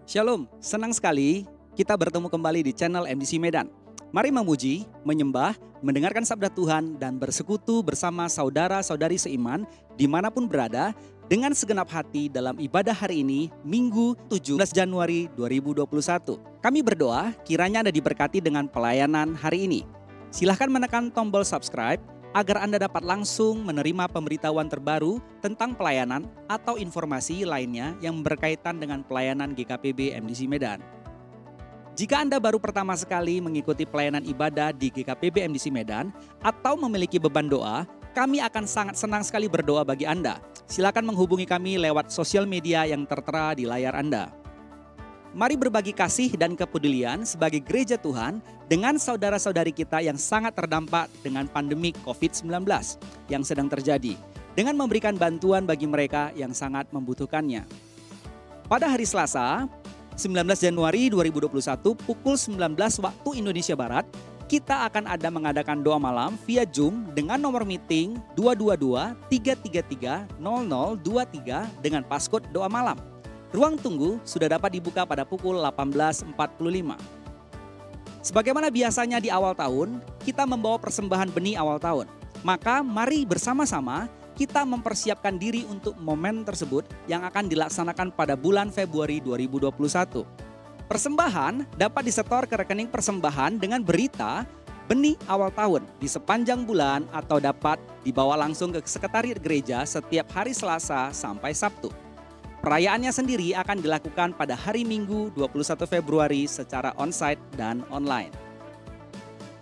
Shalom, senang sekali kita bertemu kembali di channel MDC Medan. Mari memuji, menyembah, mendengarkan sabda Tuhan dan bersekutu bersama saudara-saudari seiman dimanapun berada dengan segenap hati dalam ibadah hari ini, Minggu 17 Januari 2021. Kami berdoa kiranya Anda diberkati dengan pelayanan hari ini. Silahkan menekan tombol subscribe agar Anda dapat langsung menerima pemberitahuan terbaru tentang pelayanan atau informasi lainnya yang berkaitan dengan pelayanan GKPB MDC Medan. Jika Anda baru pertama sekali mengikuti pelayanan ibadah di GKPB MDC Medan atau memiliki beban doa, kami akan sangat senang sekali berdoa bagi Anda. Silakan menghubungi kami lewat sosial media yang tertera di layar Anda. Mari berbagi kasih dan kepedulian sebagai gereja Tuhan dengan saudara-saudari kita yang sangat terdampak dengan pandemi COVID-19 yang sedang terjadi, dengan memberikan bantuan bagi mereka yang sangat membutuhkannya. Pada hari Selasa, 19 Januari 2021 pukul 19 waktu Indonesia Barat, kita akan mengadakan doa malam via Zoom dengan nomor meeting 222-333-0023 dengan passcode doa malam. Ruang tunggu sudah dapat dibuka pada pukul 18.45. Sebagaimana biasanya di awal tahun, kita membawa persembahan benih awal tahun. Maka mari bersama-sama kita mempersiapkan diri untuk momen tersebut yang akan dilaksanakan pada bulan Februari 2021. Persembahan dapat disetor ke rekening persembahan dengan berita benih awal tahun di sepanjang bulan atau dapat dibawa langsung ke sekretariat gereja setiap hari Selasa sampai Sabtu. Perayaannya sendiri akan dilakukan pada hari Minggu 21 Februari secara onsite dan online.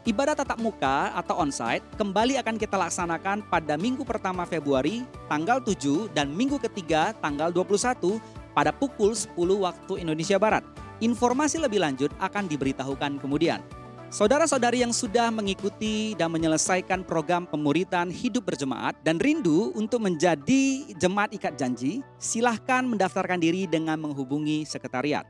Ibadah tatap muka atau onsite kembali akan kita laksanakan pada minggu pertama Februari tanggal 7 dan minggu ketiga tanggal 21 pada pukul 10 waktu Indonesia Barat. Informasi lebih lanjut akan diberitahukan kemudian. Saudara-saudari yang sudah mengikuti dan menyelesaikan program pemuritan hidup berjemaat dan rindu untuk menjadi jemaat ikat janji, silahkan mendaftarkan diri dengan menghubungi sekretariat.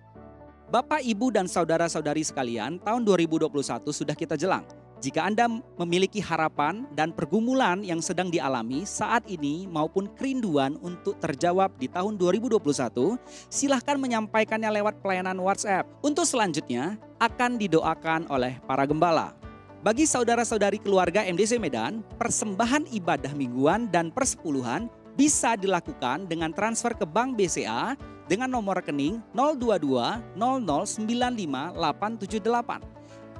Bapak, Ibu, dan saudara-saudari sekalian, tahun 2021 sudah kita jelang. Jika Anda memiliki harapan dan pergumulan yang sedang dialami saat ini maupun kerinduan untuk terjawab di tahun 2021, silahkan menyampaikannya lewat pelayanan WhatsApp. Untuk selanjutnya akan didoakan oleh para gembala. Bagi saudara-saudari keluarga MDC Medan, persembahan ibadah mingguan dan persepuluhan bisa dilakukan dengan transfer ke Bank BCA dengan nomor rekening 022 0095 878.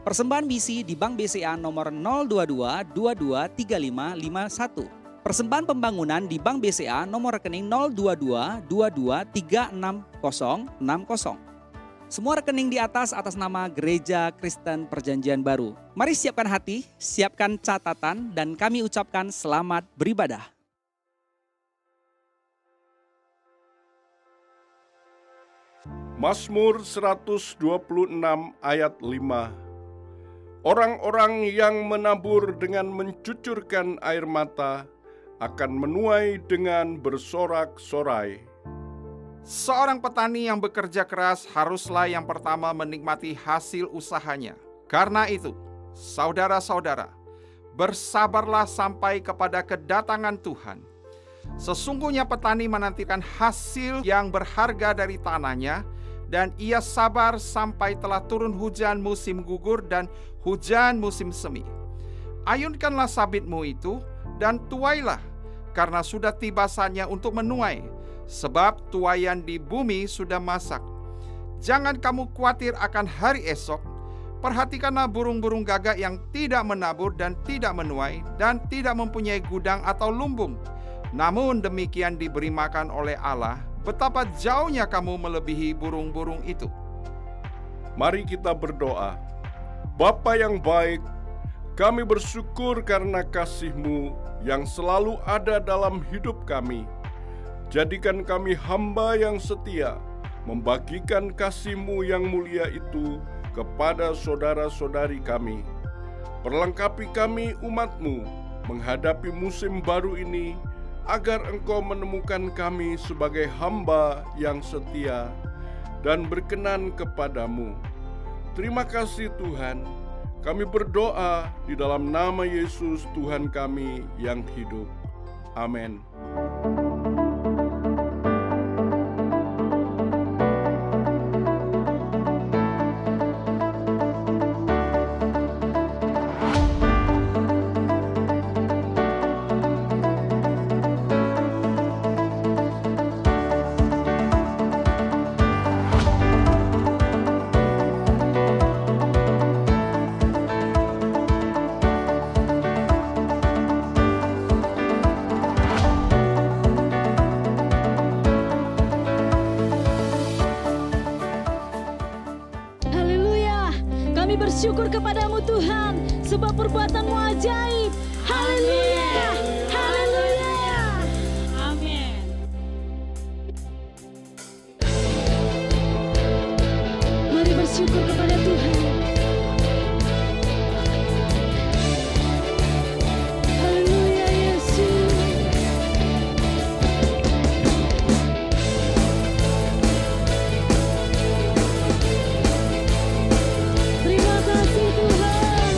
Persembahan misi di Bank BCA nomor 022 22 3551. Persembahan pembangunan di Bank BCA nomor rekening 022 22 36060. Semua rekening di atas nama Gereja Kristen Perjanjian Baru. Mari siapkan hati, siapkan catatan, dan kami ucapkan selamat beribadah. Mazmur 126 ayat 5. Orang-orang yang menabur dengan mencucurkan air mata akan menuai dengan bersorak-sorai. Seorang petani yang bekerja keras haruslah yang pertama menikmati hasil usahanya. Karena itu, saudara-saudara, bersabarlah sampai kepada kedatangan Tuhan. Sesungguhnya petani menantikan hasil yang berharga dari tanahnya, dan ia sabar sampai telah turun hujan musim gugur dan hujan musim semi. Ayunkanlah sabitmu itu dan tuailah, karena sudah tiba saatnya untuk menuai, sebab tuaian di bumi sudah masak. Jangan kamu khawatir akan hari esok. Perhatikanlah burung-burung gagak yang tidak menabur dan tidak menuai dan tidak mempunyai gudang atau lumbung. Namun demikian diberi makan oleh Allah. Betapa jauhnya kamu melebihi burung-burung itu. Mari kita berdoa. Bapa yang baik, kami bersyukur karena kasih-Mu yang selalu ada dalam hidup kami. Jadikan kami hamba yang setia, membagikan kasih-Mu yang mulia itu kepada saudara-saudari kami. Perlengkapi kami umat-Mu menghadapi musim baru ini, agar Engkau menemukan kami sebagai hamba yang setia dan berkenan kepadamu. Terima kasih Tuhan, kami berdoa di dalam nama Yesus Tuhan kami yang hidup. Amin. bersyukur kepadamu Tuhan, sebab perbuatan-Mu ajaib. Haleluya, haleluya. Amin. Mari bersyukur kepada Tuhan. Haleluya Yesus. Terima kasih Tuhan.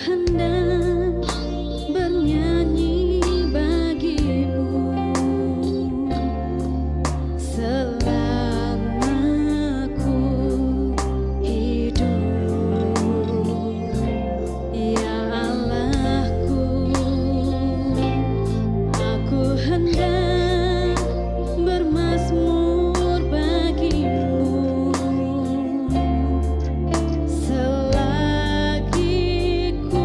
hendak bernyanyi bagimu selama ku hidup, ya Allahku. Aku hendak bermazmur bagimu selagi ku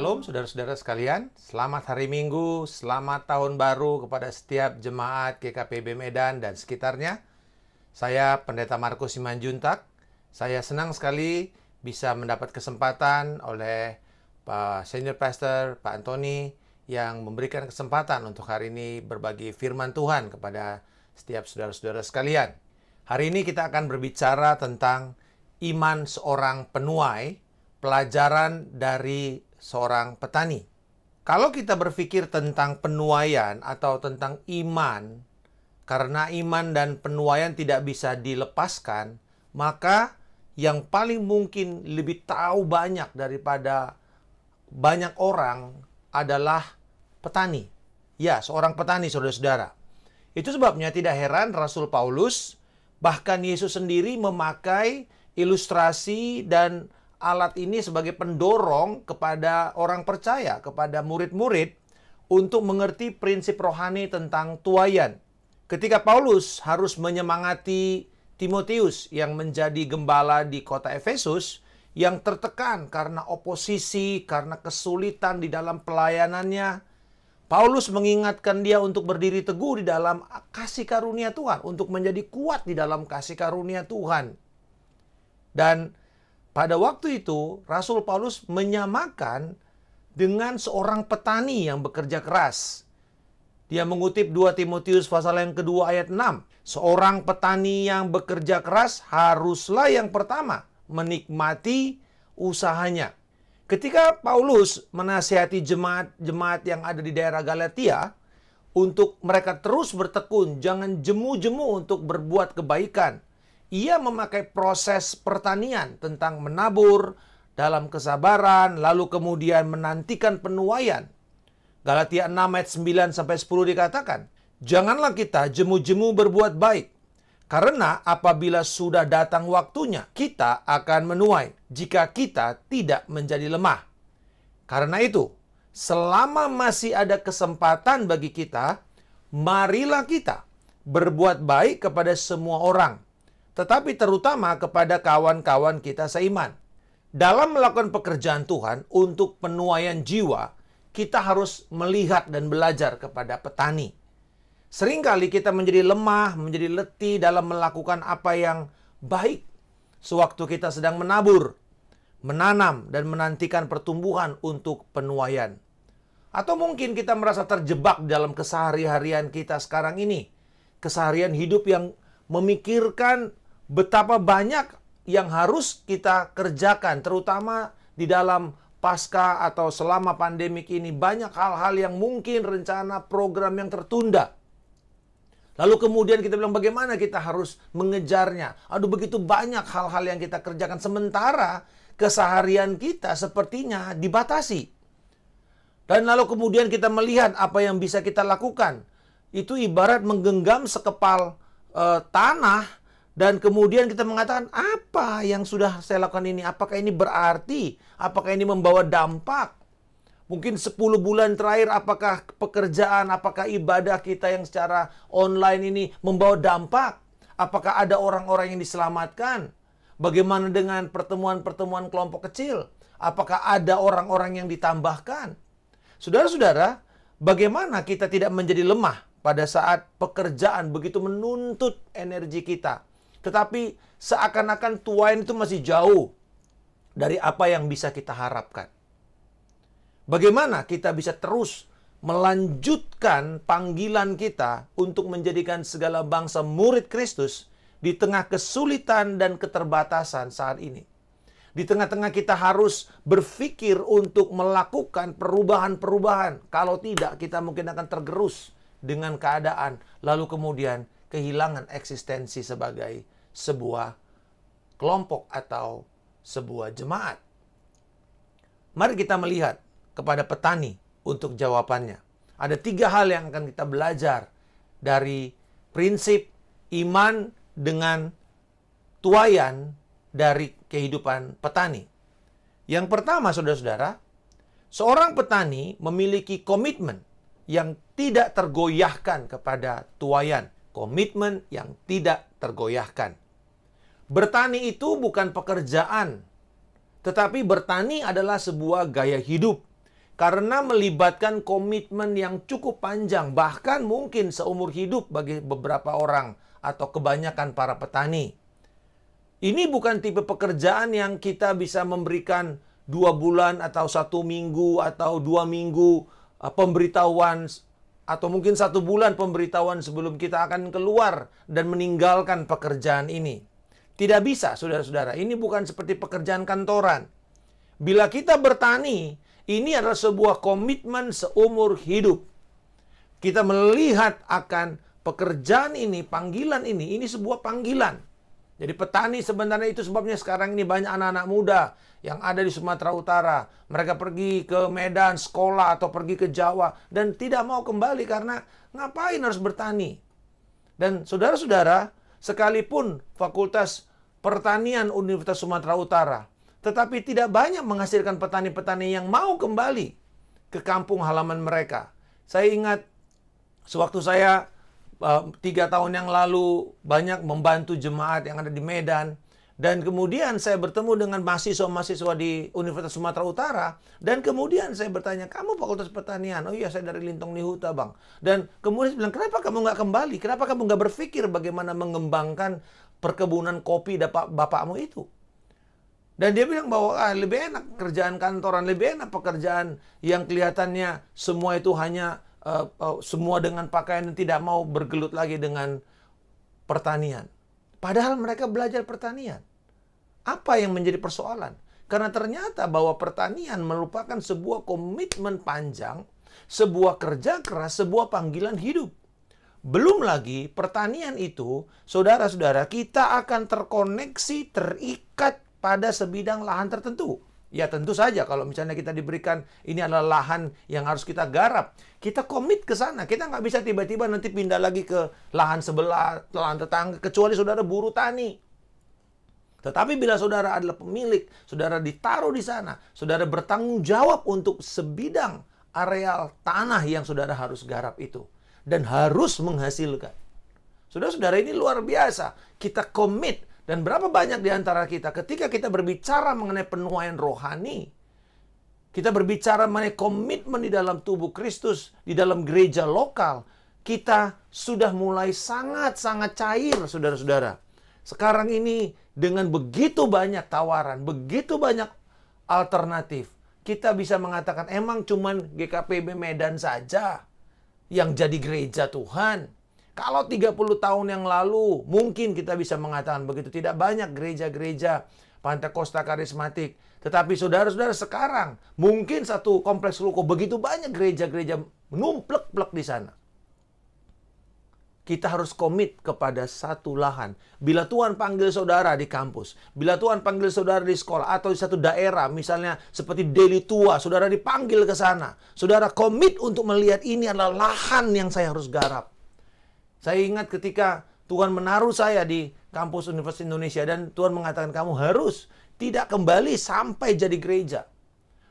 Shalom saudara-saudara sekalian, selamat hari Minggu, selamat tahun baru kepada setiap jemaat GKPB Medan dan sekitarnya. Saya Pendeta Markus Simanjuntak. Saya senang sekali bisa mendapat kesempatan oleh Pak Senior Pastor, Pak Antoni, yang memberikan kesempatan untuk hari ini berbagi firman Tuhan kepada setiap saudara-saudara sekalian. Hari ini kita akan berbicara tentang iman seorang penuai, pelajaran dari seorang petani. Kalau kita berpikir tentang penuaian atau tentang iman, karena iman dan penuaian tidak bisa dilepaskan, maka yang paling mungkin lebih tahu banyak daripada banyak orang adalah petani. Ya, seorang petani, saudara-saudara. Itu sebabnya tidak heran Rasul Paulus, bahkan Yesus sendiri memakai ilustrasi dan alat ini sebagai pendorong kepada orang percaya, kepada murid-murid untuk mengerti prinsip rohani tentang tuaian. Ketika Paulus harus menyemangati Timotius yang menjadi gembala di kota Efesus, yang tertekan karena oposisi, karena kesulitan di dalam pelayanannya, Paulus mengingatkan dia untuk berdiri teguh di dalam kasih karunia Tuhan, untuk menjadi kuat di dalam kasih karunia Tuhan. Dan pada waktu itu, Rasul Paulus menyamakan dengan seorang petani yang bekerja keras. Dia mengutip 2 Timotius pasal yang kedua ayat 6. Seorang petani yang bekerja keras haruslah yang pertama menikmati usahanya. Ketika Paulus menasihati jemaat-jemaat yang ada di daerah Galatia untuk mereka terus bertekun, jangan jemu-jemu untuk berbuat kebaikan, ia memakai proses pertanian tentang menabur dalam kesabaran, lalu kemudian menantikan penuaian. Galatia 6 ayat 9-10 dikatakan, janganlah kita jemu-jemu berbuat baik, karena apabila sudah datang waktunya, kita akan menuai jika kita tidak menjadi lemah. Karena itu, selama masih ada kesempatan bagi kita, marilah kita berbuat baik kepada semua orang, tetapi terutama kepada kawan-kawan kita seiman. Dalam melakukan pekerjaan Tuhan untuk penuaian jiwa, kita harus melihat dan belajar kepada petani. Seringkali kita menjadi lemah, menjadi letih dalam melakukan apa yang baik sewaktu kita sedang menabur, menanam, dan menantikan pertumbuhan untuk penuaian. Atau mungkin kita merasa terjebak dalam kesehari-harian kita sekarang ini. Keseharian hidup yang memikirkan betapa banyak yang harus kita kerjakan, terutama di dalam pasca atau selama pandemik ini. Banyak hal-hal yang mungkin rencana program yang tertunda. Lalu kemudian kita bilang bagaimana kita harus mengejarnya. Aduh, begitu banyak hal-hal yang kita kerjakan. Sementara keseharian kita sepertinya dibatasi. Dan lalu kemudian kita melihat apa yang bisa kita lakukan. Itu ibarat menggenggam sekepal tanah. Dan kemudian kita mengatakan, apa yang sudah saya lakukan ini? Apakah ini berarti? Apakah ini membawa dampak? Mungkin 10 bulan terakhir, apakah pekerjaan, apakah ibadah kita yang secara online ini membawa dampak? Apakah ada orang-orang yang diselamatkan? Bagaimana dengan pertemuan-pertemuan kelompok kecil? Apakah ada orang-orang yang ditambahkan? Saudara-saudara, bagaimana kita tidak menjadi lemah pada saat pekerjaan begitu menuntut energi kita? Tetapi seakan-akan tuaian itu masih jauh dari apa yang bisa kita harapkan. Bagaimana kita bisa terus melanjutkan panggilan kita untuk menjadikan segala bangsa murid Kristus di tengah kesulitan dan keterbatasan saat ini. Di tengah-tengah kita harus berpikir untuk melakukan perubahan-perubahan. Kalau tidak, kita mungkin akan tergerus dengan keadaan. Lalu kemudian kehilangan eksistensi sebagai sebuah kelompok atau sebuah jemaat. Mari kita melihat kepada petani untuk jawabannya. Ada 3 hal yang akan kita belajar dari prinsip iman dengan tuaian dari kehidupan petani. Yang pertama, saudara-saudara, seorang petani memiliki komitmen yang tidak tergoyahkan kepada tuaian. Komitmen yang tidak tergoyahkan. Bertani itu bukan pekerjaan, tetapi bertani adalah sebuah gaya hidup. karena melibatkan komitmen yang cukup panjang, bahkan mungkin seumur hidup bagi beberapa orang atau kebanyakan para petani. Ini bukan tipe pekerjaan yang kita bisa memberikan 2 bulan atau 1 minggu atau 2 minggu pemberitahuan, atau mungkin 1 bulan pemberitahuan sebelum kita akan keluar dan meninggalkan pekerjaan ini. Tidak bisa, saudara-saudara. Ini bukan seperti pekerjaan kantoran. Bila kita bertani, ini adalah sebuah komitmen seumur hidup. Kita melihat akan pekerjaan ini, panggilan ini sebuah panggilan. Jadi petani sebenarnya itu sebabnya sekarang ini banyak anak-anak muda yang ada di Sumatera Utara. Mereka pergi ke Medan, sekolah, atau pergi ke Jawa, dan tidak mau kembali karena ngapain harus bertani. Dan saudara-saudara, sekalipun Fakultas Pertanian Universitas Sumatera Utara, tetapi tidak banyak menghasilkan petani-petani yang mau kembali ke kampung halaman mereka. Saya ingat sewaktu saya 3 tahun yang lalu banyak membantu jemaat yang ada di Medan. Dan kemudian saya bertemu dengan mahasiswa-mahasiswa di Universitas Sumatera Utara. Dan kemudian saya bertanya, kamu Fakultas Pertanian? Oh iya, saya dari Lintong Nihuta, Bang. Dan kemudian saya bilang, kenapa kamu nggak kembali? Kenapa kamu nggak berpikir bagaimana mengembangkan perkebunan kopi bapakmu itu? Dan dia bilang bahwa lebih enak kerjaan kantoran, lebih enak pekerjaan yang kelihatannya semua itu hanya semua dengan pakaian, dan tidak mau bergelut lagi dengan pertanian. Padahal mereka belajar pertanian. Apa yang menjadi persoalan? Karena ternyata bahwa pertanian merupakan sebuah komitmen panjang, sebuah kerja keras, sebuah panggilan hidup. Belum lagi pertanian itu, saudara-saudara, kita akan terkoneksi, terikat pada sebidang lahan tertentu. Ya tentu saja kalau misalnya kita diberikan ini adalah lahan yang harus kita garap, kita komit ke sana. Kita nggak bisa tiba-tiba nanti pindah lagi ke lahan sebelah, lahan tetangga, kecuali saudara buru tani. Tetapi bila saudara adalah pemilik, saudara ditaruh di sana, saudara bertanggung jawab untuk sebidang areal tanah yang saudara harus garap itu. Dan harus menghasilkan. Saudara-saudara, ini luar biasa. Kita komit. Dan berapa banyak di antara kita ketika kita berbicara mengenai penuaian rohani, kita berbicara mengenai komitmen di dalam tubuh Kristus, di dalam gereja lokal, kita sudah mulai sangat-sangat cair, saudara-saudara. Sekarang ini dengan begitu banyak tawaran, begitu banyak alternatif, kita bisa mengatakan emang cuman GKPB Medan saja yang jadi gereja Tuhan. Kalau 30 tahun yang lalu, mungkin kita bisa mengatakan begitu. Tidak banyak gereja-gereja Pantekosta karismatik. Tetapi saudara-saudara sekarang, mungkin satu kompleks ruko, begitu banyak gereja-gereja numplek-plek di sana. Kita harus komit kepada satu lahan. Bila Tuhan panggil saudara di kampus, bila Tuhan panggil saudara di sekolah, atau di satu daerah, misalnya seperti Deli Tua, saudara dipanggil ke sana. Saudara komit untuk melihat ini adalah lahan yang saya harus garap. Saya ingat ketika Tuhan menaruh saya di kampus Universitas Indonesia dan Tuhan mengatakan kamu harus tidak kembali sampai jadi gereja.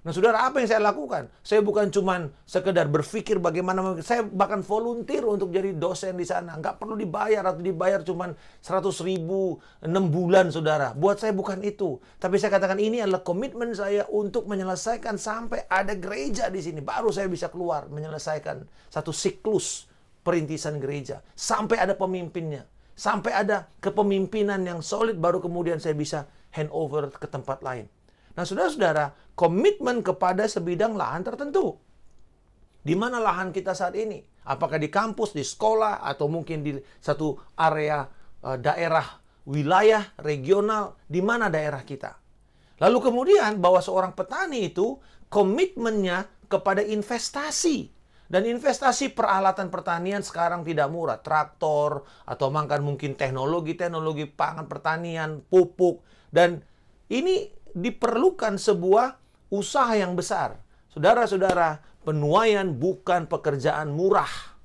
Nah saudara, apa yang saya lakukan? Saya bukan cuma sekedar berpikir bagaimana, saya bahkan volunteer untuk jadi dosen di sana. Nggak perlu dibayar atau dibayar cuma 100.000 6 bulan saudara. Buat saya bukan itu. Tapi saya katakan ini adalah komitmen saya untuk menyelesaikan sampai ada gereja di sini. Baru saya bisa keluar menyelesaikan satu siklus perintisan gereja. Sampai ada pemimpinnya. Sampai ada kepemimpinan yang solid, baru kemudian saya bisa hand over ke tempat lain. Nah saudara-saudara, komitmen kepada sebidang lahan tertentu. Di mana lahan kita saat ini? Apakah di kampus, di sekolah, atau mungkin di satu area daerah, wilayah, regional, di mana daerah kita? Lalu kemudian bahwa seorang petani itu komitmennya kepada investasi. Dan investasi peralatan pertanian sekarang tidak murah. Traktor, atau bahkan mungkin teknologi pangan pertanian, pupuk. Dan ini diperlukan sebuah usaha yang besar. Saudara-saudara, penuaian bukan pekerjaan murah.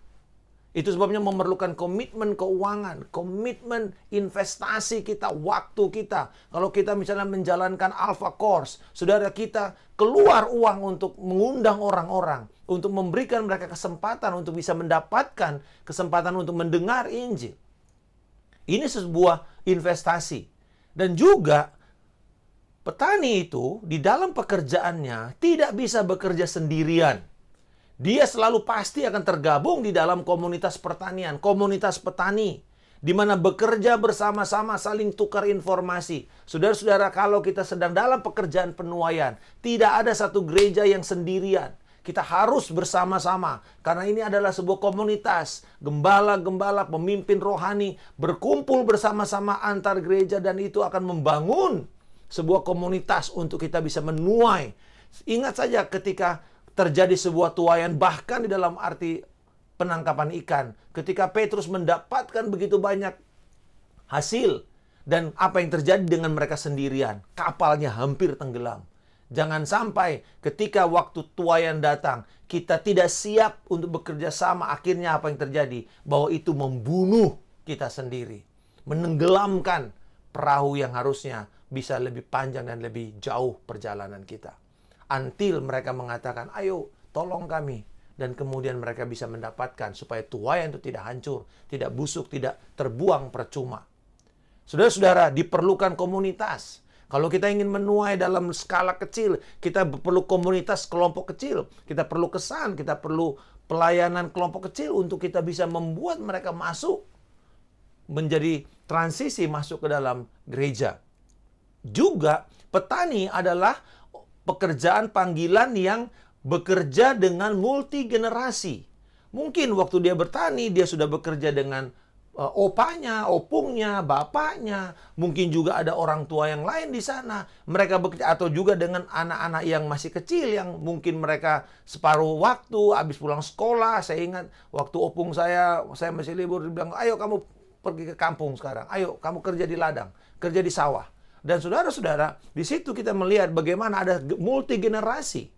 Itu sebabnya memerlukan komitmen keuangan, komitmen investasi kita, waktu kita. Kalau kita misalnya menjalankan Alpha Course, saudara kita keluar uang untuk mengundang orang-orang, untuk memberikan mereka kesempatan untuk bisa mendapatkan kesempatan untuk mendengar Injil. Ini sebuah investasi. Dan juga petani itu di dalam pekerjaannya tidak bisa bekerja sendirian. Dia selalu pasti akan tergabung di dalam komunitas pertanian, komunitas petani, di mana bekerja bersama-sama saling tukar informasi. Saudara-saudara, kalau kita sedang dalam pekerjaan penuaian, tidak ada satu gereja yang sendirian. Kita harus bersama-sama, karena ini adalah sebuah komunitas. Gembala-gembala, pemimpin rohani, berkumpul bersama-sama antar gereja, dan itu akan membangun sebuah komunitas untuk kita bisa menuai. Ingat saja ketika terjadi sebuah tuaian, bahkan di dalam arti penangkapan ikan. Ketika Petrus mendapatkan begitu banyak hasil, dan apa yang terjadi dengan mereka sendirian, kapalnya hampir tenggelam. Jangan sampai ketika waktu tuaian datang, kita tidak siap untuk bekerja sama. Akhirnya apa yang terjadi? Bahwa itu membunuh kita sendiri. Menenggelamkan perahu yang harusnya bisa lebih panjang dan lebih jauh perjalanan kita. Until mereka mengatakan, ayo tolong kami. Dan kemudian mereka bisa mendapatkan supaya tuaian itu tidak hancur, tidak busuk, tidak terbuang percuma. Saudara-saudara, diperlukan komunitas. Kalau kita ingin menuai dalam skala kecil, kita perlu komunitas kelompok kecil. Kita perlu kesan, kita perlu pelayanan kelompok kecil untuk kita bisa membuat mereka masuk, menjadi transisi masuk ke dalam gereja. Juga petani adalah pekerjaan panggilan yang bekerja dengan multi generasi. Mungkin waktu dia bertani, dia sudah bekerja dengan opanya, opungnya, bapaknya. Mungkin juga ada orang tua yang lain di sana. Mereka bekerja, atau juga dengan anak-anak yang masih kecil, yang mungkin mereka separuh waktu, habis pulang sekolah. Saya ingat waktu opung saya masih libur, dia bilang, ayo kamu pergi ke kampung sekarang. Ayo kamu kerja di ladang, kerja di sawah. Dan saudara-saudara, di situ kita melihat bagaimana ada multi generasi.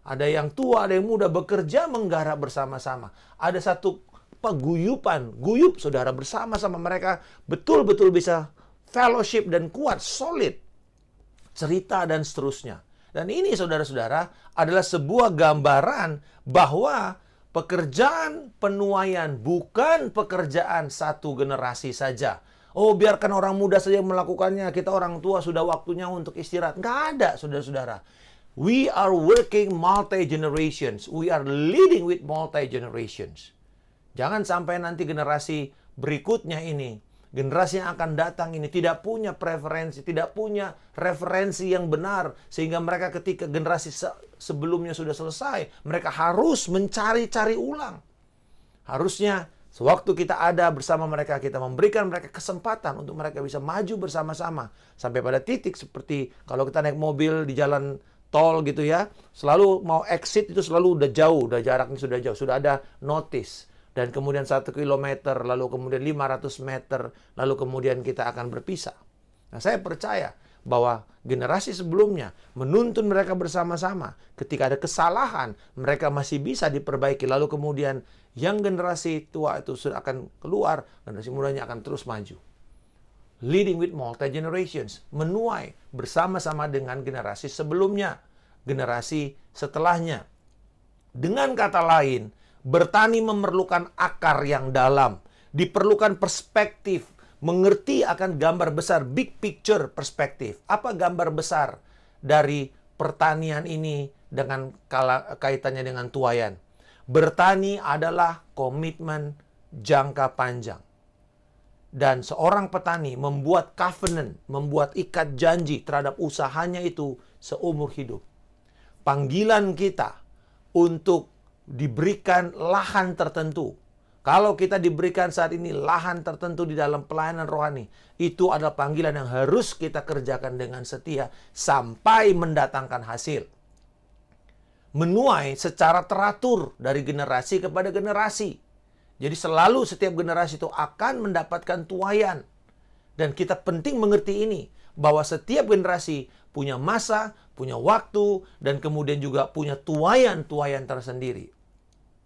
Ada yang tua, ada yang muda, bekerja menggarap bersama-sama. Ada satu paguyupan, guyup saudara bersama-sama, mereka betul-betul bisa fellowship dan kuat, solid, cerita dan seterusnya. Dan ini saudara-saudara adalah sebuah gambaran bahwa pekerjaan penuaian bukan pekerjaan satu generasi saja. Oh, biarkan orang muda saja melakukannya, kita orang tua sudah waktunya untuk istirahat. Nggak ada, saudara-saudara. We are working multi-generations. We are leading with multi-generations. Jangan sampai nanti generasi berikutnya ini, generasi yang akan datang ini tidak punya preferensi, tidak punya referensi yang benar. Sehingga mereka ketika generasi sebelumnya sudah selesai, mereka harus mencari-cari ulang. Harusnya sewaktu kita ada bersama mereka, kita memberikan mereka kesempatan untuk mereka bisa maju bersama-sama. Sampai pada titik seperti kalau kita naik mobil di jalan tol gitu ya, selalu mau exit itu selalu udah jauh, udah jaraknya sudah jauh, sudah ada notice. Dan kemudian 1 kilometer, lalu kemudian 500 meter, lalu kemudian kita akan berpisah. Nah, saya percaya bahwa generasi sebelumnya menuntun mereka bersama-sama. Ketika ada kesalahan, mereka masih bisa diperbaiki. Lalu kemudian yang generasi tua itu sudah akan keluar, generasi mudanya akan terus maju. Leading with multi-generations, menuai bersama-sama dengan generasi sebelumnya, generasi setelahnya. Dengan kata lain, bertani memerlukan akar yang dalam, diperlukan perspektif, mengerti akan gambar besar, big picture perspektif. Apa gambar besar dari pertanian ini dengan kaitannya dengan tuaian? Bertani adalah komitmen jangka panjang. Dan seorang petani membuat covenant, membuat ikat janji terhadap usahanya itu seumur hidup. Panggilan kita untuk diberikan lahan tertentu. Kalau kita diberikan saat ini lahan tertentu di dalam pelayanan rohani, itu adalah panggilan yang harus kita kerjakan dengan setia sampai mendatangkan hasil. Menuai secara teratur dari generasi kepada generasi. Jadi selalu setiap generasi itu akan mendapatkan tuaian. Dan kita penting mengerti ini, bahwa setiap generasi punya masa, punya waktu, dan kemudian juga punya tuaian-tuaian tersendiri.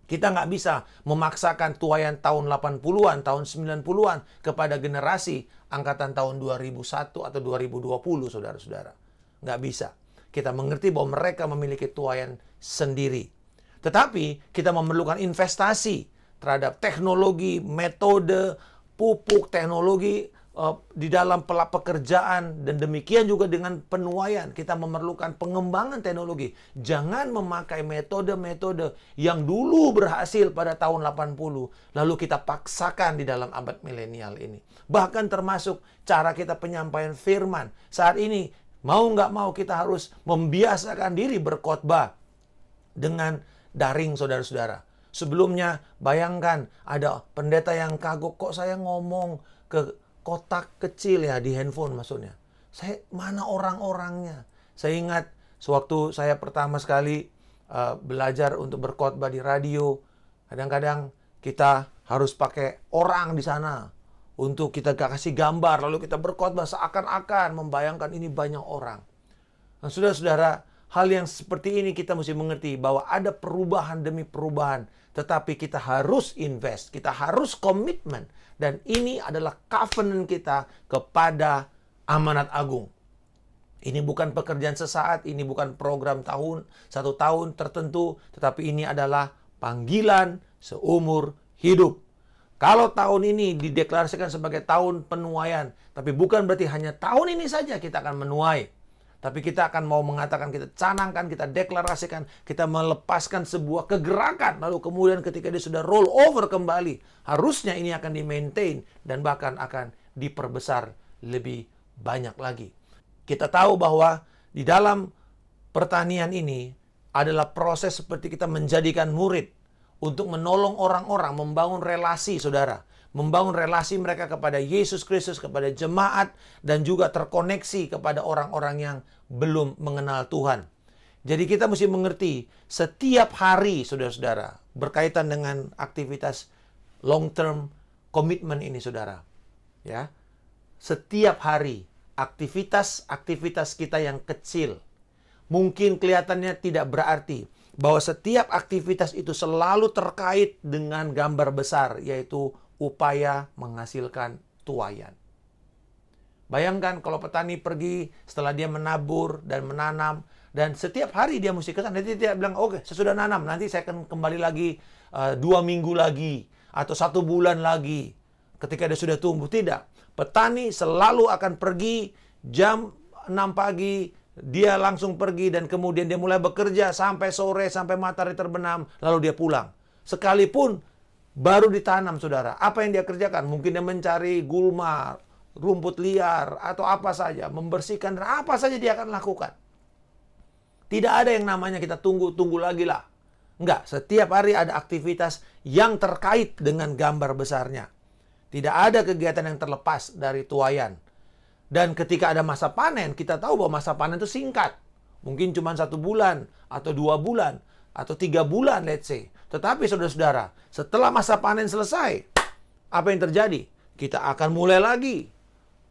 Kita nggak bisa memaksakan tuaian tahun 80-an, tahun 90-an kepada generasi angkatan tahun 2001 atau 2020, saudara-saudara. Nggak bisa. Kita mengerti bahwa mereka memiliki tuaian sendiri. Tetapi kita memerlukan investasi terhadap teknologi, metode, pupuk, teknologi, di dalam pekerjaan, dan demikian juga dengan penuaian. Kita memerlukan pengembangan teknologi. Jangan memakai metode-metode yang dulu berhasil pada tahun 80, lalu kita paksakan di dalam abad milenial ini. Bahkan termasuk cara kita penyampaian firman. Saat ini, mau nggak mau kita harus membiasakan diri berkhotbah dengan daring, saudara-saudara. Sebelumnya, bayangkan ada pendeta yang kagok, kok saya ngomong ke kotak kecil ya di handphone maksudnya. Mana orang-orangnya? Saya ingat sewaktu saya pertama sekali belajar untuk berkhotbah di radio, kadang-kadang kita harus pakai orang di sana untuk kita kasih gambar, lalu kita berkhotbah seakan-akan membayangkan ini banyak orang. Nah, saudara-saudara, hal yang seperti ini kita mesti mengerti bahwa ada perubahan demi perubahan, tetapi kita harus invest, kita harus komitmen. Dan ini adalah covenant kita kepada amanat agung. Ini bukan pekerjaan sesaat, ini bukan program satu tahun tertentu, tetapi ini adalah panggilan seumur hidup. Kalau tahun ini dideklarasikan sebagai tahun penuaian, tapi bukan berarti hanya tahun ini saja kita akan menuai. Tapi kita akan mau mengatakan, kita canangkan, kita deklarasikan, kita melepaskan sebuah kegerakan. Lalu kemudian ketika dia sudah roll over kembali, harusnya ini akan di-maintain dan bahkan akan diperbesar lebih banyak lagi. Kita tahu bahwa di dalam pertanian ini adalah proses seperti kita menjadikan murid untuk menolong orang-orang, membangun relasi, saudara. Membangun relasi mereka kepada Yesus Kristus, kepada jemaat, dan juga terkoneksi kepada orang-orang yang belum mengenal Tuhan. Jadi kita mesti mengerti, setiap hari, saudara-saudara, berkaitan dengan aktivitas long-term commitment ini, saudara. Ya, setiap hari, aktivitas-aktivitas kita yang kecil, mungkin kelihatannya tidak berarti, bahwa setiap aktivitas itu selalu terkait dengan gambar besar, yaitu upaya menghasilkan tuaian. Bayangkan kalau petani pergi setelah dia menabur dan menanam, dan setiap hari dia mesti kesana. Nanti dia bilang, oke, sesudah nanam, nanti saya akan kembali lagi 2 minggu lagi, atau 1 bulan lagi, ketika dia sudah tumbuh. Tidak. Petani selalu akan pergi jam 6 pagi, dia langsung pergi, dan kemudian dia mulai bekerja sampai sore, sampai matahari terbenam, lalu dia pulang. Sekalipun baru ditanam, saudara, apa yang dia kerjakan? Mungkin dia mencari gulma, rumput liar, atau apa saja, membersihkan, dan apa saja dia akan lakukan. Tidak ada yang namanya kita tunggu lagi lah. Enggak, setiap hari ada aktivitas yang terkait dengan gambar besarnya. Tidak ada kegiatan yang terlepas dari tuaian. Dan ketika ada masa panen, kita tahu bahwa masa panen itu singkat. Mungkin cuma 1 bulan, atau 2 bulan, atau 3 bulan, let's say. Tetapi saudara-saudara, setelah masa panen selesai, apa yang terjadi? Kita akan mulai lagi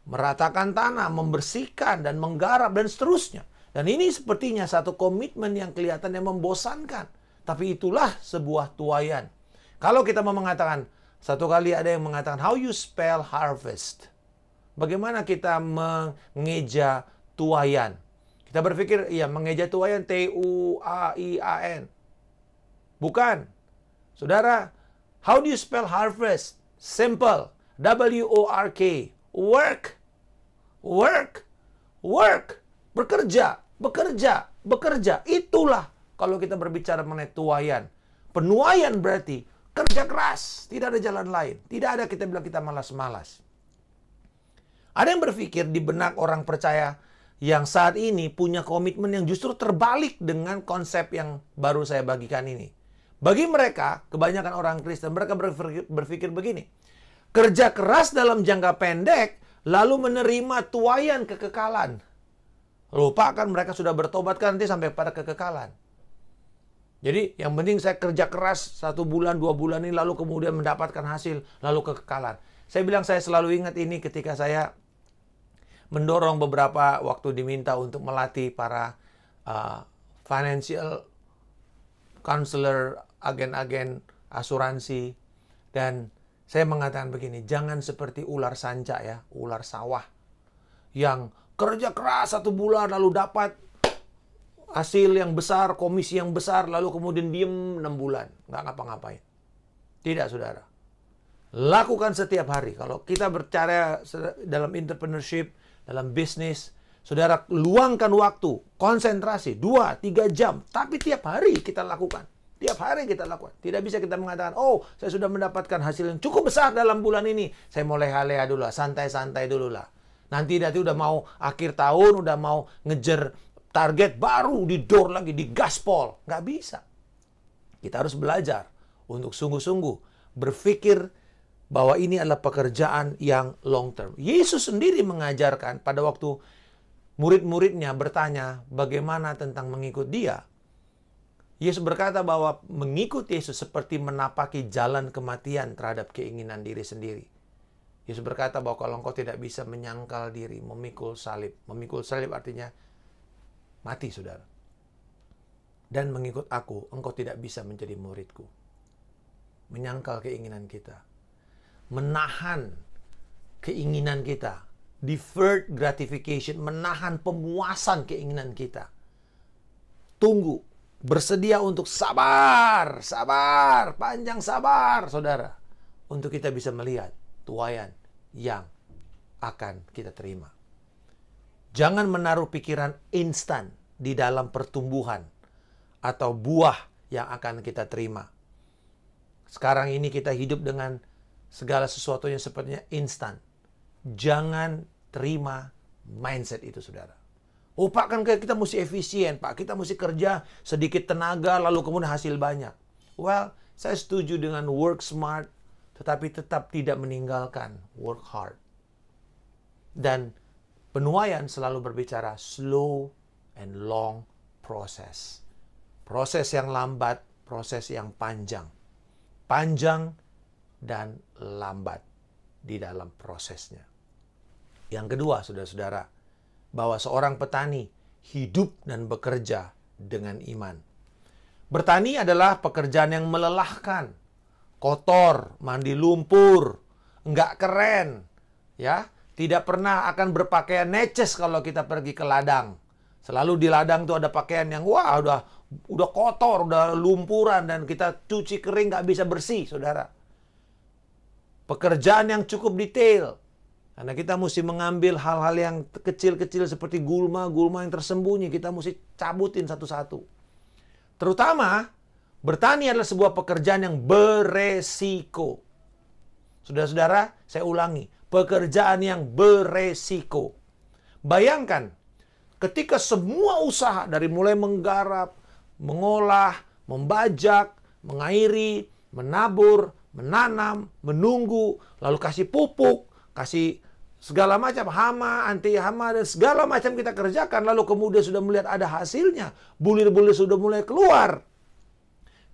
meratakan tanah, membersihkan dan menggarap dan seterusnya. Dan ini sepertinya satu komitmen yang kelihatannya membosankan. Tapi itulah sebuah tuaian. Kalau kita mau mengatakan, satu kali ada yang mengatakan, how you spell harvest? Bagaimana kita mengeja tuaian? Kita berpikir, ya mengeja tuaian, T-U-A-I-A-N. Bukan. Saudara, how do you spell harvest? Simple. W-O-R-K. Work. Work. Work. Bekerja. Bekerja. Bekerja. Itulah kalau kita berbicara mengenai tuaian. Penuaian berarti kerja keras. Tidak ada jalan lain. Tidak ada kita bilang kita malas-malas. Ada yang berpikir di benak orang percaya yang saat ini punya komitmen yang justru terbalik dengan konsep yang baru saya bagikan ini. Bagi mereka, kebanyakan orang Kristen, mereka berpikir begini. Kerja keras dalam jangka pendek, lalu menerima tuaian kekekalan. Lupa kan mereka sudah bertobat kan nanti sampai pada kekekalan. Jadi yang penting saya kerja keras 1 bulan, 2 bulan ini, lalu kemudian mendapatkan hasil, lalu kekekalan. Saya bilang saya selalu ingat ini ketika saya mendorong beberapa waktu diminta untuk melatih para financial counselor, agen-agen asuransi. Dan saya mengatakan begini, jangan seperti ular sanca ya, ular sawah. Yang kerja keras 1 bulan lalu dapat hasil yang besar, komisi yang besar, lalu kemudian diem 6 bulan. Nggak ngapa-ngapain. Tidak, saudara. Lakukan setiap hari. Kalau kita berbicara dalam entrepreneurship, dalam bisnis, saudara luangkan waktu, konsentrasi 2-3 jam, tapi tiap hari kita lakukan. Tiap hari kita lakukan. Tidak bisa kita mengatakan, oh saya sudah mendapatkan hasil yang cukup besar dalam bulan ini, saya mau leha-leha dulu lah, santai-santai dulu lah. Nanti udah mau akhir tahun, udah mau ngejar target baru, didor lagi, digaspol. Nggak bisa. Kita harus belajar untuk sungguh-sungguh berpikir bahwa ini adalah pekerjaan yang long term. Yesus sendiri mengajarkan pada waktu murid-muridnya bertanya bagaimana tentang mengikut dia. Yesus berkata bahwa mengikut Yesus seperti menapaki jalan kematian terhadap keinginan diri sendiri. Yesus berkata bahwa kalau engkau tidak bisa menyangkal diri, memikul salib. Memikul salib artinya mati, saudara. Dan mengikut aku, engkau tidak bisa menjadi muridku. Menyangkal keinginan kita. Menahan keinginan kita. Deferred gratification, menahan pemuasan keinginan kita. Tunggu. Bersedia untuk sabar, panjang sabar, saudara. Untuk kita bisa melihat tuaian yang akan kita terima. Jangan menaruh pikiran instan di dalam pertumbuhan atau buah yang akan kita terima. Sekarang ini kita hidup dengan segala sesuatu yang sepertinya instan. Jangan terima mindset itu, saudara. Oh Pak, kan kita mesti efisien, Pak. Kita mesti kerja sedikit tenaga, lalu kemudian hasil banyak. Well, saya setuju dengan work smart, tetapi tetap tidak meninggalkan work hard. Dan penuaian selalu berbicara slow and long process. Proses yang lambat, proses yang panjang. Panjang dan lambat di dalam prosesnya. Yang kedua, saudara-saudara, bahwa seorang petani hidup dan bekerja dengan iman. Bertani adalah pekerjaan yang melelahkan, kotor, mandi lumpur, nggak keren, ya. Tidak pernah akan berpakaian neces kalau kita pergi ke ladang. Selalu di ladang tuh ada pakaian yang wah udah kotor, udah lumpuran dan kita cuci kering nggak bisa bersih, saudara. Pekerjaan yang cukup detail. Karena kita mesti mengambil hal-hal yang kecil-kecil seperti gulma yang tersembunyi. Kita mesti cabutin satu-satu. Terutama, bertani adalah sebuah pekerjaan yang beresiko. Saudara-saudara, saya ulangi. Pekerjaan yang beresiko. Bayangkan, ketika semua usaha dari mulai menggarap, mengolah, membajak, mengairi, menabur, menanam, menunggu, lalu kasih pupuk, kasih segala macam hama, anti hama, dan segala macam kita kerjakan. Lalu kemudian sudah melihat ada hasilnya. Bulir-bulir sudah mulai keluar.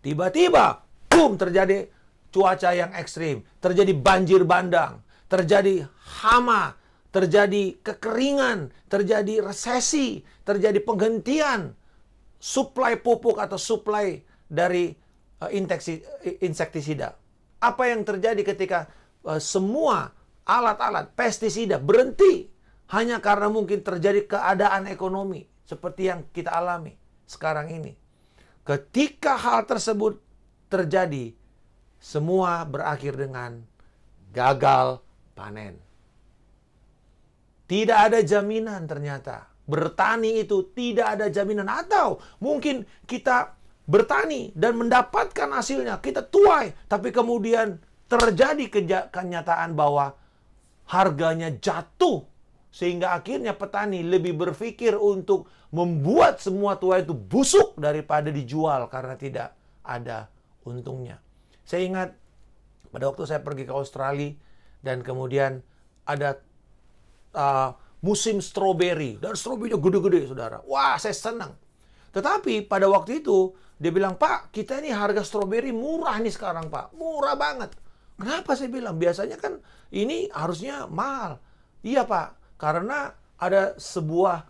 Tiba-tiba, boom, terjadi cuaca yang ekstrim. Terjadi banjir bandang. Terjadi hama. Terjadi kekeringan. Terjadi resesi. Terjadi penghentian suplai pupuk atau suplai dari insektisida. Apa yang terjadi ketika semua alat-alat pestisida berhenti hanya karena mungkin terjadi keadaan ekonomi seperti yang kita alami sekarang ini. Ketika hal tersebut terjadi, semua berakhir dengan gagal panen. Tidak ada jaminan ternyata. Bertani itu tidak ada jaminan. Atau mungkin kita bertani dan mendapatkan hasilnya, kita tuai, tapi kemudian terjadi kenyataan bahwa harganya jatuh, sehingga akhirnya petani lebih berpikir untuk membuat semua tuai itu busuk daripada dijual karena tidak ada untungnya. Saya ingat pada waktu saya pergi ke Australia dan kemudian ada musim stroberi dan stroberinya gede-gede, saudara. Wah, saya senang. Tetapi pada waktu itu dia bilang, Pak, kita ini harga stroberi murah nih sekarang, Pak, murah banget. Kenapa saya bilang? Biasanya kan ini harusnya mahal. Iya, Pak. Karena ada sebuah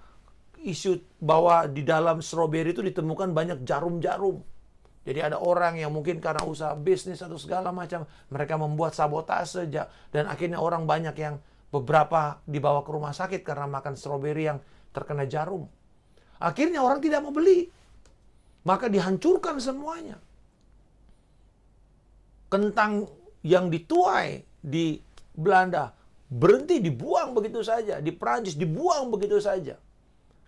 isu bahwa di dalam stroberi itu ditemukan banyak jarum-jarum. Jadi ada orang yang mungkin karena usaha bisnis atau segala macam, mereka membuat sabotase. Dan akhirnya orang banyak yang beberapa dibawa ke rumah sakit karena makan stroberi yang terkena jarum. Akhirnya orang tidak mau beli. Maka dihancurkan semuanya. Kentang yang dituai di Belanda berhenti, dibuang begitu saja. Di Prancis dibuang begitu saja.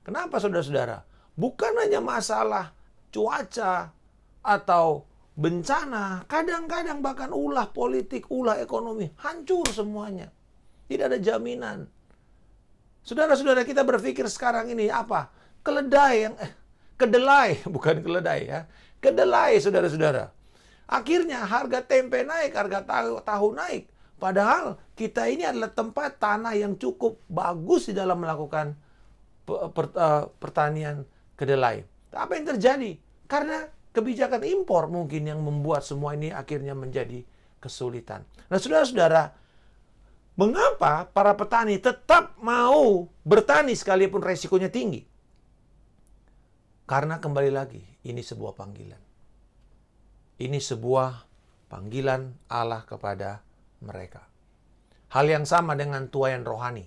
Kenapa saudara-saudara? Bukan hanya masalah cuaca atau bencana. Kadang-kadang bahkan ulah politik, ulah ekonomi. Hancur semuanya. Tidak ada jaminan. Saudara-saudara, kita berpikir sekarang ini apa? Kedelai, bukan keledai ya. Kedelai, saudara-saudara. Akhirnya harga tempe naik, harga tahu naik. Padahal kita ini adalah tempat tanah yang cukup bagus di dalam melakukan pertanian kedelai. Apa yang terjadi? Karena kebijakan impor mungkin yang membuat semua ini akhirnya menjadi kesulitan. Nah, saudara-saudara, mengapa para petani tetap mau bertani sekalipun resikonya tinggi? Karena kembali lagi, ini sebuah panggilan. Ini sebuah panggilan Allah kepada mereka. Hal yang sama dengan tuaian rohani.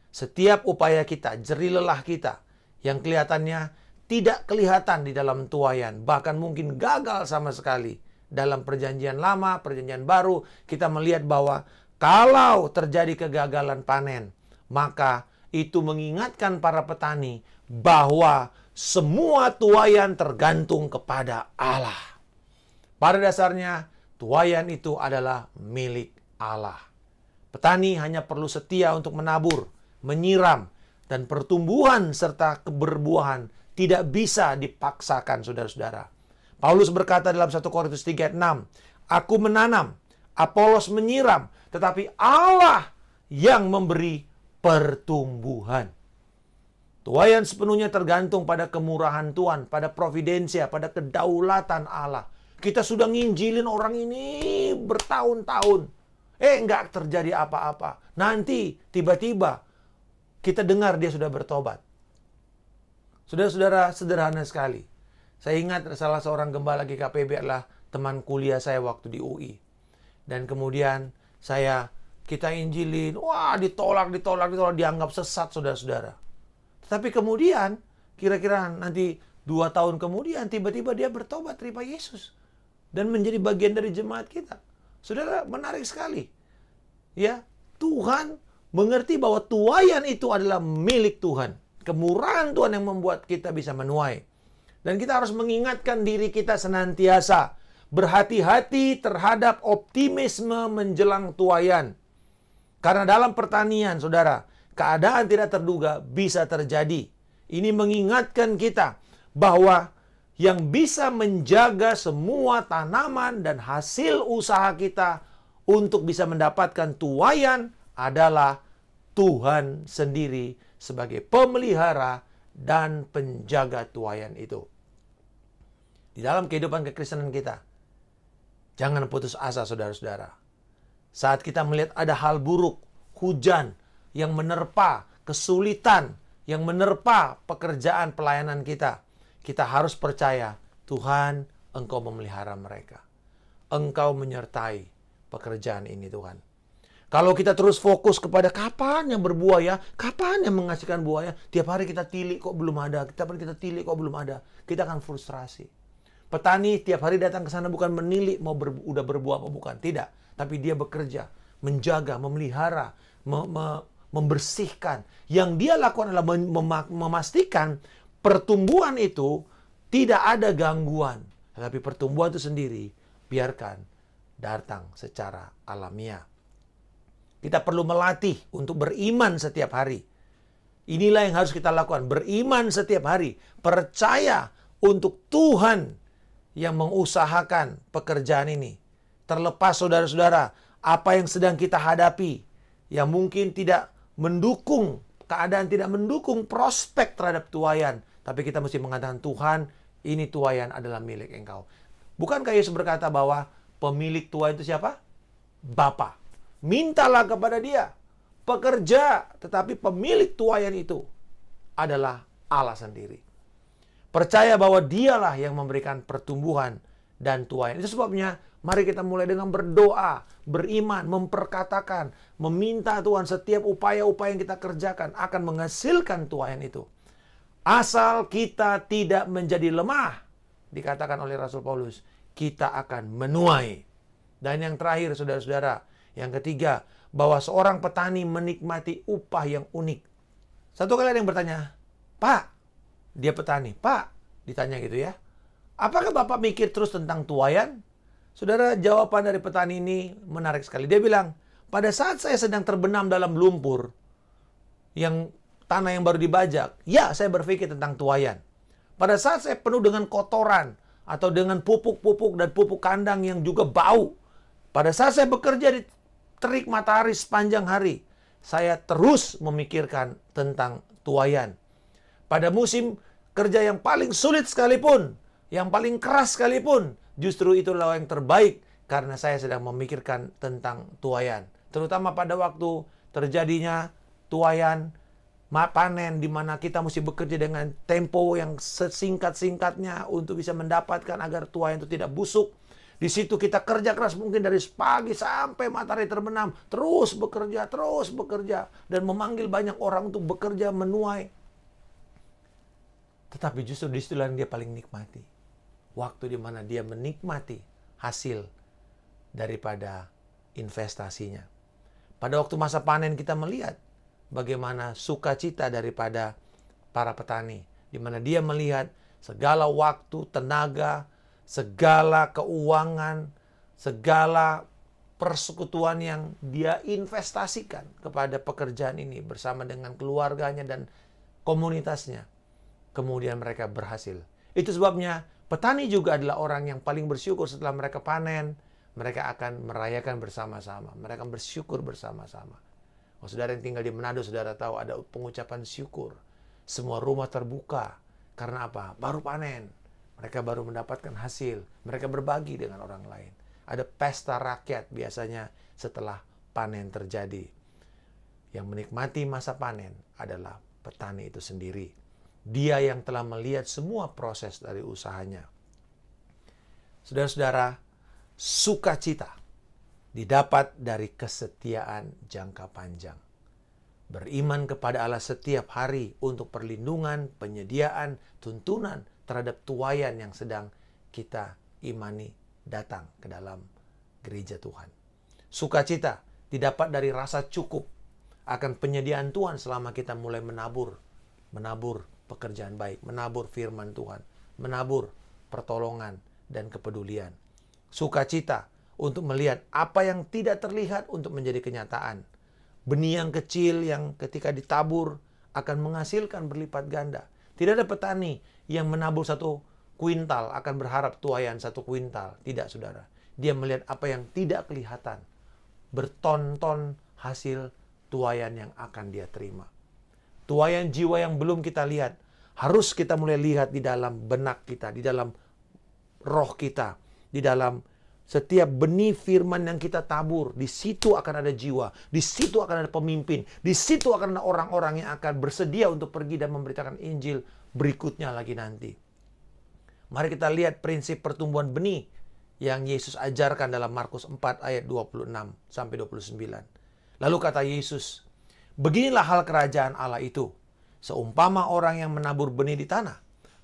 Setiap upaya kita, jerih lelah kita, yang kelihatannya tidak kelihatan di dalam tuaian, bahkan mungkin gagal sama sekali. Dalam perjanjian lama, perjanjian baru, kita melihat bahwa kalau terjadi kegagalan panen, maka itu mengingatkan para petani bahwa semua tuaian tergantung kepada Allah. Pada dasarnya, tuaian itu adalah milik Allah. Petani hanya perlu setia untuk menabur, menyiram, dan pertumbuhan serta keberbuahan tidak bisa dipaksakan, saudara-saudara. Paulus berkata dalam 1 Korintus 3:6, "Aku menanam, Apolos menyiram, tetapi Allah yang memberi pertumbuhan." Tuaian sepenuhnya tergantung pada kemurahan Tuhan, pada providensia, pada kedaulatan Allah. Kita sudah nginjilin orang ini bertahun-tahun. Nggak terjadi apa-apa. Nanti tiba-tiba kita dengar dia sudah bertobat. Saudara-saudara, sederhana sekali. Saya ingat salah seorang gembala GKPB adalah teman kuliah saya waktu di UI. Dan kemudian kita injilin, ditolak, dianggap sesat, saudara-saudara. Tetapi kemudian, kira-kira nanti 2 tahun kemudian, tiba-tiba dia bertobat, terima Yesus. Dan menjadi bagian dari jemaat kita. Saudara, menarik sekali. Ya, Tuhan mengerti bahwa tuaian itu adalah milik Tuhan. Kemurahan Tuhan yang membuat kita bisa menuai. Dan kita harus mengingatkan diri kita senantiasa berhati-hati terhadap optimisme menjelang tuaian. Karena dalam pertanian, saudara, keadaan tidak terduga bisa terjadi. Ini mengingatkan kita bahwa yang bisa menjaga semua tanaman dan hasil usaha kita untuk bisa mendapatkan tuaian adalah Tuhan sendiri sebagai pemelihara dan penjaga tuaian itu. Di dalam kehidupan kekristenan kita, jangan putus asa, saudara-saudara. Saat kita melihat ada hal buruk, hujan yang menerpa, kesulitan yang menerpa pekerjaan pelayanan kita, kita harus percaya, Tuhan, Engkau memelihara mereka. Engkau menyertai pekerjaan ini, Tuhan. Kalau kita terus fokus kepada kapan yang berbuah ya, kapan yang menghasilkan buah ya, tiap hari kita tilik kok belum ada, kita akan frustrasi. Petani tiap hari datang ke sana bukan menilik udah berbuah apa bukan, tidak. Tapi dia bekerja, menjaga, memelihara, membersihkan. Yang dia lakukan adalah memastikan pertumbuhan itu tidak ada gangguan. Tetapi pertumbuhan itu sendiri biarkan datang secara alamiah. Kita perlu melatih untuk beriman setiap hari. Inilah yang harus kita lakukan. Beriman setiap hari. Percaya untuk Tuhan yang mengusahakan pekerjaan ini. Terlepas saudara-saudara, apa yang sedang kita hadapi, yang mungkin tidak mendukung, keadaan tidak mendukung prospek terhadap tuaian. Tapi kita mesti mengatakan, Tuhan, ini tuaian adalah milik Engkau. Bukankah Yesus berkata bahwa pemilik tuaian itu siapa? Bapa. Mintalah kepada dia. Pekerja, tetapi pemilik tuaian itu adalah Allah sendiri. Percaya bahwa dialah yang memberikan pertumbuhan dan tuaian. Itu sebabnya mari kita mulai dengan berdoa, beriman, memperkatakan, meminta Tuhan setiap upaya-upaya yang kita kerjakan akan menghasilkan tuaian itu. Asal kita tidak menjadi lemah, dikatakan oleh Rasul Paulus, kita akan menuai. Dan yang terakhir, saudara-saudara, yang ketiga, bahwa seorang petani menikmati upah yang unik. Satu kali ada yang bertanya, Pak, dia petani, Pak, ditanya gitu ya, apakah Bapak mikir terus tentang tuaian? Saudara, jawaban dari petani ini menarik sekali. Dia bilang, pada saat saya sedang terbenam dalam lumpur, tanah yang baru dibajak, ya saya berpikir tentang tuaian. Pada saat saya penuh dengan kotoran, atau dengan pupuk-pupuk dan pupuk kandang yang juga bau, pada saat saya bekerja di terik matahari sepanjang hari, saya terus memikirkan tentang tuaian. Pada musim kerja yang paling sulit sekalipun, yang paling keras sekalipun, justru itulah yang terbaik karena saya sedang memikirkan tentang tuaian. Terutama pada waktu terjadinya tuaian, panen, di mana kita mesti bekerja dengan tempo yang sesingkat-singkatnya untuk bisa mendapatkan agar tuaian itu tidak busuk. Di situ kita kerja keras mungkin dari pagi sampai matahari terbenam, terus bekerja, dan memanggil banyak orang untuk bekerja menuai. Tetapi justru di situ yang dia paling nikmati. Waktu di mana dia menikmati hasil daripada investasinya. Pada waktu masa panen kita melihat bagaimana sukacita daripada para petani, di mana dia melihat segala waktu, tenaga, segala keuangan, segala persekutuan yang dia investasikan kepada pekerjaan ini bersama dengan keluarganya dan komunitasnya. Kemudian mereka berhasil. Itu sebabnya petani juga adalah orang yang paling bersyukur setelah mereka panen. Mereka akan merayakan bersama-sama. Mereka akan bersyukur bersama-sama. Oh, saudara yang tinggal di Manado, saudara tahu ada pengucapan syukur. Semua rumah terbuka. Karena apa? Baru panen. Mereka baru mendapatkan hasil. Mereka berbagi dengan orang lain. Ada pesta rakyat biasanya setelah panen terjadi. Yang menikmati masa panen adalah petani itu sendiri. Dia yang telah melihat semua proses dari usahanya. Saudara-saudara, sukacita didapat dari kesetiaan jangka panjang. Beriman kepada Allah setiap hari untuk perlindungan, penyediaan, tuntunan terhadap tuaian yang sedang kita imani datang ke dalam gereja Tuhan. Sukacita didapat dari rasa cukup akan penyediaan Tuhan selama kita mulai menabur pekerjaan baik, menabur firman Tuhan, menabur pertolongan dan kepedulian. Sukacita untuk melihat apa yang tidak terlihat untuk menjadi kenyataan. Benih yang kecil yang ketika ditabur akan menghasilkan berlipat ganda. Tidak ada petani yang menabur 1 kuintal akan berharap tuaian 1 kuintal. Tidak, saudara. Dia melihat apa yang tidak kelihatan. Berton-ton hasil tuaian yang akan dia terima. Tuaian jiwa yang belum kita lihat, harus kita mulai lihat di dalam benak kita, di dalam roh kita, di dalam setiap benih firman yang kita tabur. Di situ akan ada jiwa, di situ akan ada pemimpin, di situ akan ada orang-orang yang akan bersedia untuk pergi dan memberitakan Injil berikutnya lagi nanti. Mari kita lihat prinsip pertumbuhan benih yang Yesus ajarkan dalam Markus 4 ayat 26 sampai 29. Lalu kata Yesus, beginilah hal kerajaan Allah itu. Seumpama orang yang menabur benih di tanah.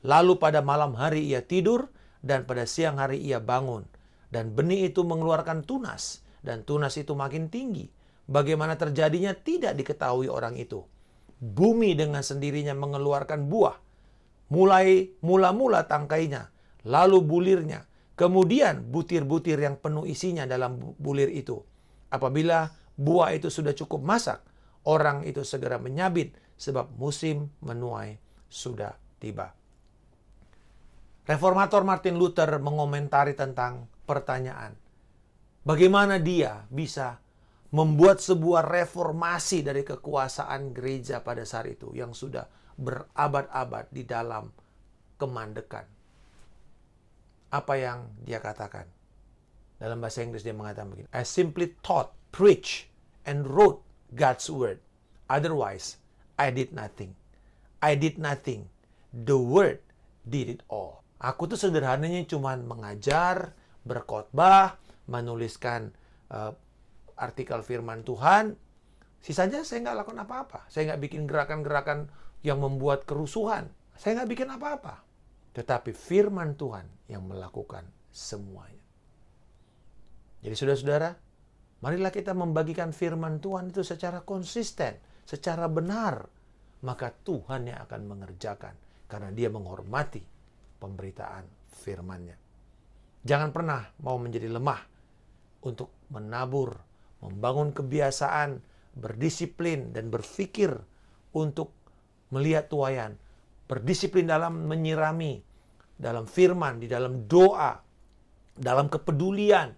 Lalu pada malam hari ia tidur dan pada siang hari ia bangun. Dan benih itu mengeluarkan tunas. Dan tunas itu makin tinggi. Bagaimana terjadinya tidak diketahui orang itu. Bumi dengan sendirinya mengeluarkan buah. Mula-mula tangkainya. Lalu bulirnya. Kemudian butir-butir yang penuh isinya dalam bulir itu. Apabila buah itu sudah cukup masak, orang itu segera menyabit sebab musim menuai sudah tiba. Reformator Martin Luther mengomentari tentang pertanyaan, bagaimana dia bisa membuat sebuah reformasi dari kekuasaan gereja pada saat itu yang sudah berabad-abad di dalam kemandekan. Apa yang dia katakan? Dalam bahasa Inggris dia mengatakan begini, I simply taught, preached, and wrote God's word. Otherwise, I did nothing. I did nothing. The word did it all. Aku tuh sederhananya cuma mengajar, berkhotbah, menuliskan artikel firman Tuhan. Sisanya saya nggak lakukan apa-apa. Saya nggak bikin gerakan-gerakan yang membuat kerusuhan. Saya nggak bikin apa-apa. Tetapi firman Tuhan yang melakukan semuanya. Jadi saudara-saudara, marilah kita membagikan firman Tuhan itu secara konsisten, secara benar. Maka Tuhan yang akan mengerjakan, karena Dia menghormati pemberitaan firman-Nya. Jangan pernah mau menjadi lemah untuk menabur, membangun kebiasaan, berdisiplin, dan berpikir untuk melihat tuaian. Berdisiplin dalam menyirami, dalam firman, di dalam doa, dalam kepedulian,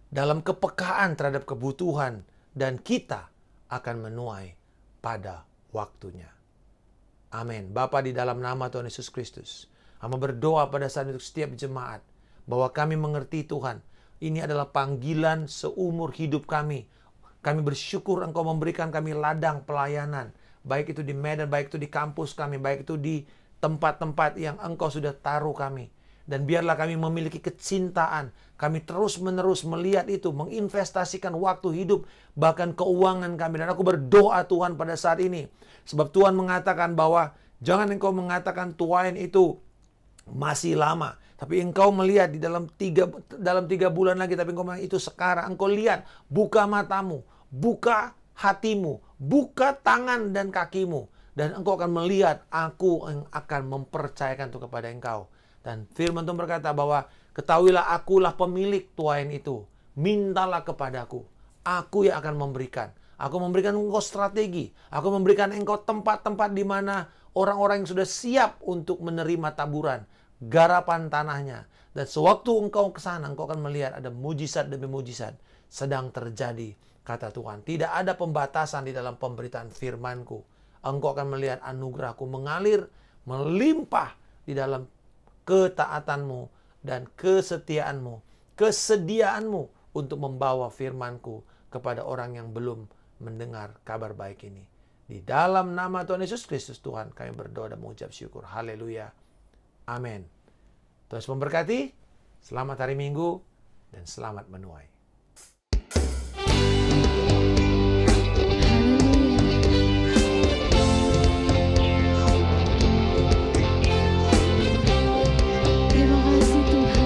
dalam kepekaan terhadap kebutuhan, dan kita akan menuai pada waktunya. Amin. Bapa, di dalam nama Tuhan Yesus Kristus, hamba berdoa pada saat untuk setiap jemaat, bahwa kami mengerti Tuhan, ini adalah panggilan seumur hidup kami. Kami bersyukur Engkau memberikan kami ladang pelayanan, baik itu di Medan, baik itu di kampus kami, baik itu di tempat-tempat yang Engkau sudah taruh kami. Dan biarlah kami memiliki kecintaan, kami terus-menerus melihat itu, menginvestasikan waktu hidup, bahkan keuangan kami. Dan aku berdoa Tuhan pada saat ini, sebab Tuhan mengatakan bahwa jangan Engkau mengatakan tuaian itu masih lama, tapi Engkau melihat di dalam tiga bulan lagi, tapi Engkau bilang itu sekarang. Engkau lihat, buka matamu, buka hatimu, buka tangan dan kakimu, dan Engkau akan melihat aku yang akan mempercayakan itu kepada Engkau. Dan firman Tuhan berkata bahwa ketahuilah akulah pemilik tuaian itu, mintalah kepadaku, aku yang akan memberikan. Aku memberikan engkau strategi, aku memberikan engkau tempat-tempat di mana orang-orang yang sudah siap untuk menerima taburan, garapan tanahnya. Dan sewaktu engkau ke sana, engkau akan melihat ada mujizat demi mujizat sedang terjadi, kata Tuhan. Tidak ada pembatasan di dalam pemberitaan firman-Ku. Engkau akan melihat anugerah-Ku mengalir, melimpah di dalam ketaatanmu dan kesetiaanmu, kesediaanmu untuk membawa firman-Ku kepada orang yang belum mendengar kabar baik ini. Di dalam nama Tuhan Yesus Kristus Tuhan, kami berdoa dan mengucap syukur. Haleluya. Amin. Tuhan memberkati. Selamat hari Minggu dan selamat menuai. Terima kasih Tuhan.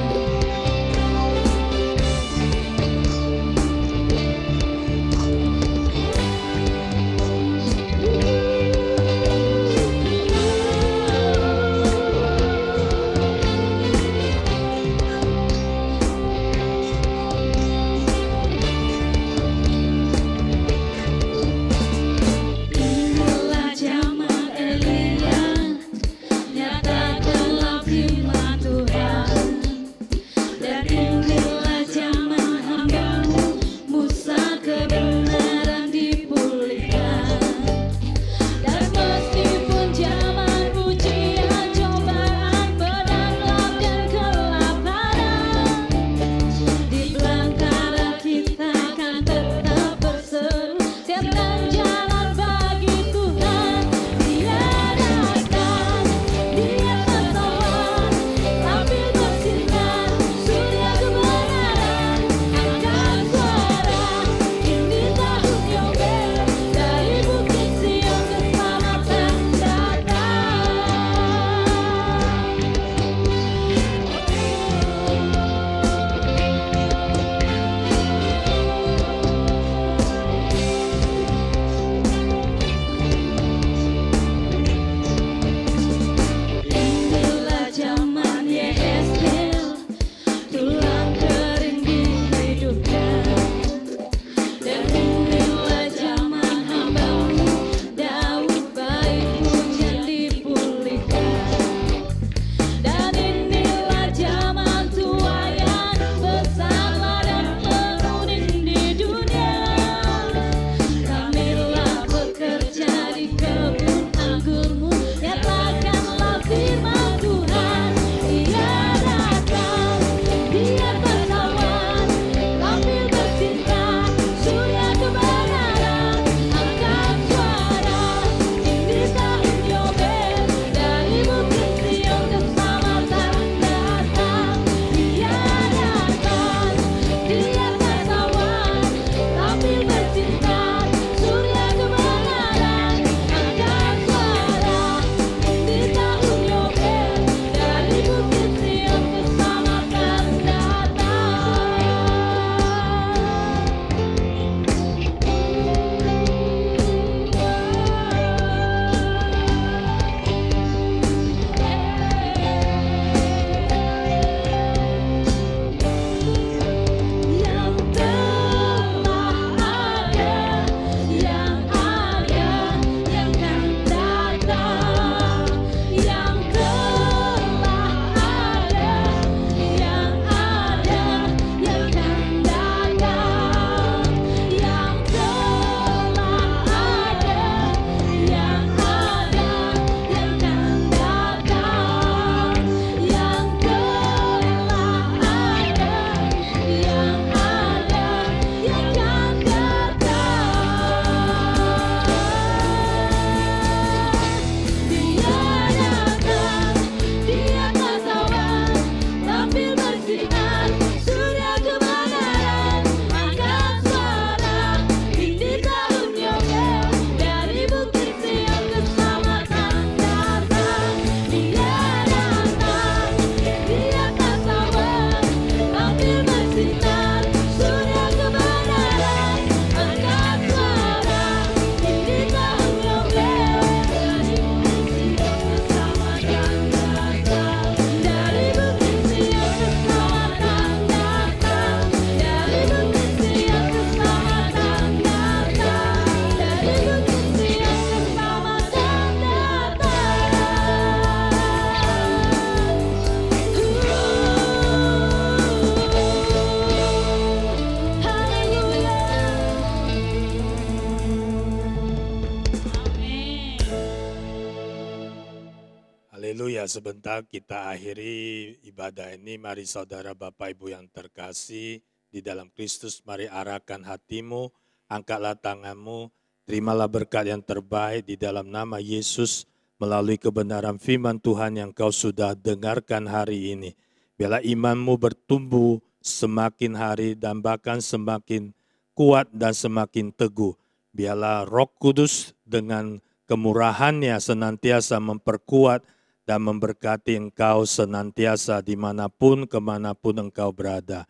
Haleluya, sebentar kita akhiri ibadah ini. Mari saudara Bapak Ibu yang terkasih di dalam Kristus, mari arahkan hatimu, angkatlah tanganmu, terimalah berkat yang terbaik di dalam nama Yesus melalui kebenaran firman Tuhan yang kau sudah dengarkan hari ini. Biarlah imanmu bertumbuh semakin hari dan bahkan semakin kuat dan semakin teguh. Biarlah Roh Kudus dengan kemurahannya senantiasa memperkuat dan memberkati engkau senantiasa dimanapun kemanapun engkau berada.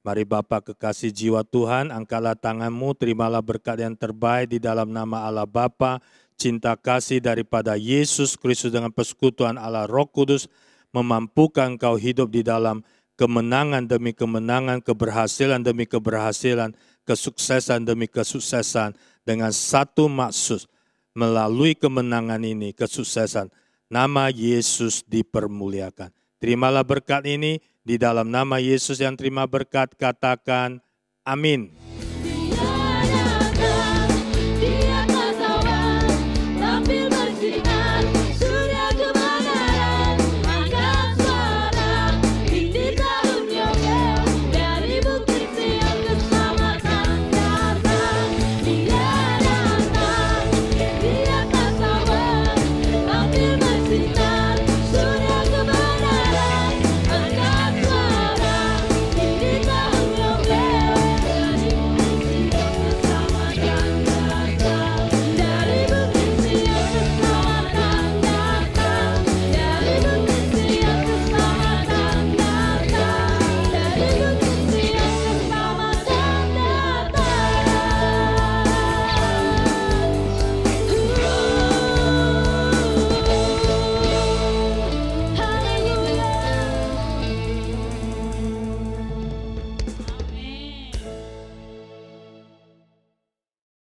Mari Bapa kekasih jiwa Tuhan, angkatlah tanganmu, terimalah berkat yang terbaik di dalam nama Allah Bapa, cinta kasih daripada Yesus Kristus dengan persekutuan Allah Roh Kudus, memampukan engkau hidup di dalam kemenangan demi kemenangan, keberhasilan demi keberhasilan, kesuksesan demi kesuksesan, dengan satu maksud, melalui kemenangan ini, kesuksesan, nama Yesus dipermuliakan. Terimalah berkat ini di dalam nama Yesus yang terima berkat, katakan amin.